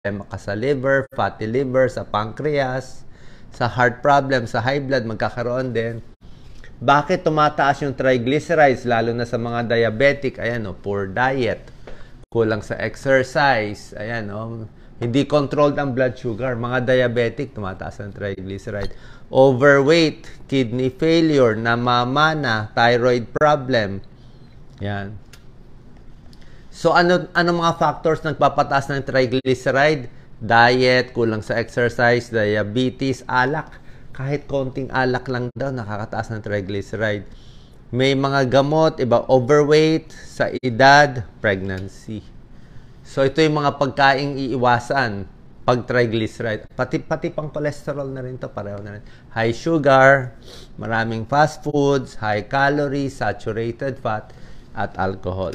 problema ka sa liver, fatty liver, sa pancreas, sa heart problem, sa high blood, magkakaroon din. Bakit tumataas yung triglycerides, lalo na sa mga diabetic? Ayan, poor diet, kulang sa exercise, ayan, hindi controlled ang blood sugar. Mga diabetic, tumataas ang triglyceride. Overweight, kidney failure, namamana, thyroid problem. Yan. So, ano mga factors nagpapataas ng triglyceride? Diet, kulang sa exercise, diabetes, alak. Kahit konting alak lang daw, nakakataas ng triglyceride. May mga gamot, iba overweight, sa edad, pregnancy. So, ito yung mga pagkaing iiwasan pag triglyceride. Pati pang cholesterol na rin to, pareho na rin. High sugar, maraming fast foods, high calories, saturated fat, at alcohol.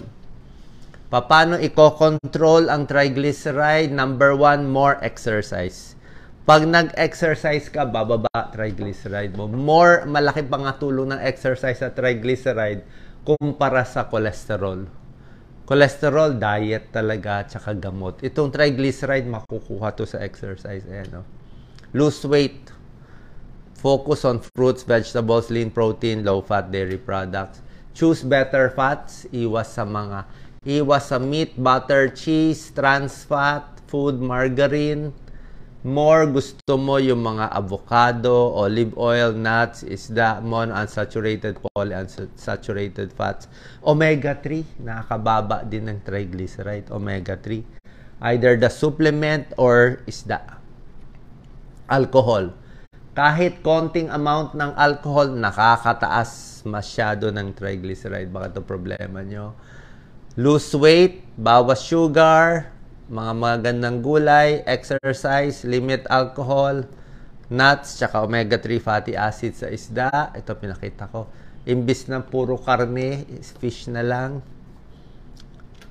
Paano i-control ang triglyceride? Number 1, more exercise. Pag nag-exercise ka, bababa triglyceride mo. Malaki pa nga tulong ng exercise sa triglyceride kumpara sa cholesterol. Cholesterol, diet talaga, tsaka gamot. Itong triglyceride, makukuha to sa exercise. Ayan, Lose weight. Focus on fruits, vegetables, lean protein, low-fat dairy products. Choose better fats. Iwas sa meat, butter, cheese, trans fat, food, margarine. More gusto mo yung mga avocado, olive oil, nuts, isda, monounsaturated, polyunsaturated fats. Omega-3, nakakababa din ng triglyceride. Omega-3. Either the supplement or isda. Alcohol. Kahit konting amount ng alcohol, nakakataas masyado ng triglyceride. Baka ito problema nyo. Lose weight, bawas sugar, mga magandang gulay, exercise, limit alcohol, nuts, tsaka omega-3 fatty acids sa isda. Ito pinakita ko. Imbis na puro karne, fish na lang.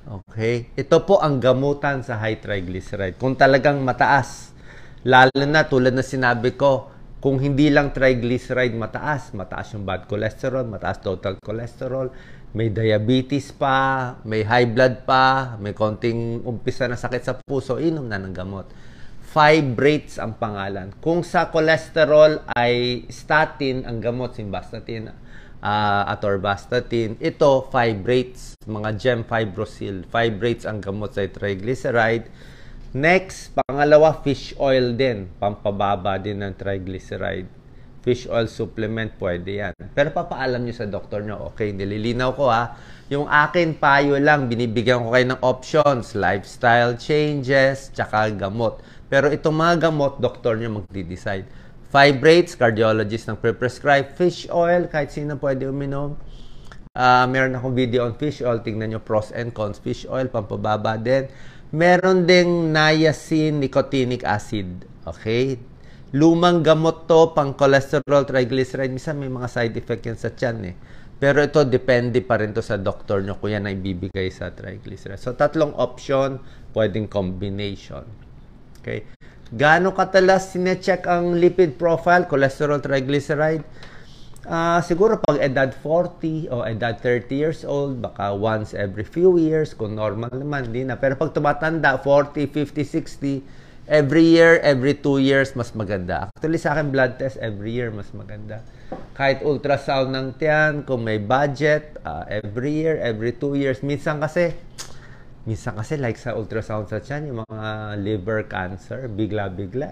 Okay. Ito po ang gamutan sa high triglyceride. Kung talagang mataas, lalo na tulad na sinabi ko, kung hindi lang triglyceride mataas yung bad cholesterol, mataas total cholesterol, may diabetes pa, may high blood pa, may konting umpisa na sakit sa puso, inom na ng gamot. Fibrates ang pangalan. Kung sa cholesterol ay statin, ang gamot, simvastatin, atorvastatin, ito, fibrates, mga gemfibrocil. Fibrates ang gamot sa triglyceride. Next, pangalawa, fish oil din. Pampababa din ng triglyceride. Fish oil supplement, pwede yan. Pero papaalam nyo sa doktor nyo, okay, nililinaw ko yung akin payo lang, binibigyan ko kayo ng options, lifestyle changes, tsaka gamot. Pero itong mga gamot, doktor nyo magdi-decide. Fibrates, cardiologist ng pre-prescribe. Fish oil, kahit sino pwede uminom. Meron akong video on fish oil, tingnan nyo pros and cons. Fish oil, pampababa din. Meron ding niacin, nicotinic acid. Okay? Lumang gamot to, pang cholesterol, triglyceride. Minsan may mga side effect yan sa tiyan Pero ito, depende pa rin to sa doktor nyo kung yan ay bibigay sa triglyceride. So, tatlong option, pwedeng combination. Okay? Gaano katalas sinecheck ang lipid profile, cholesterol, triglyceride? Siguro pag edad 40 o edad 30 years old, baka once every few years, kung normal naman, di na. Pero pag tumatanda, 40, 50, 60, every year, every 2 years, mas maganda. Actually, sa akin, blood test, every year, mas maganda. Kahit ultrasound ng tiyan, kung may budget, every year, every 2 years. Minsan kasi, like sa ultrasound sa tiyan, yung mga liver cancer, bigla-bigla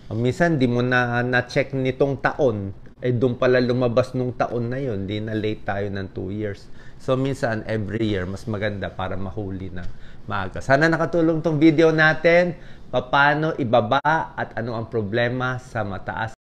Minsan, di mo na-check nitong taon. Doon pala lumabas nung taon na yun. Di na late tayo ng 2 years. So, minsan, every year, mas maganda para mahuli na maaga. Sana nakatulong tong video natin. Paano ibaba at ano ang problema sa mataas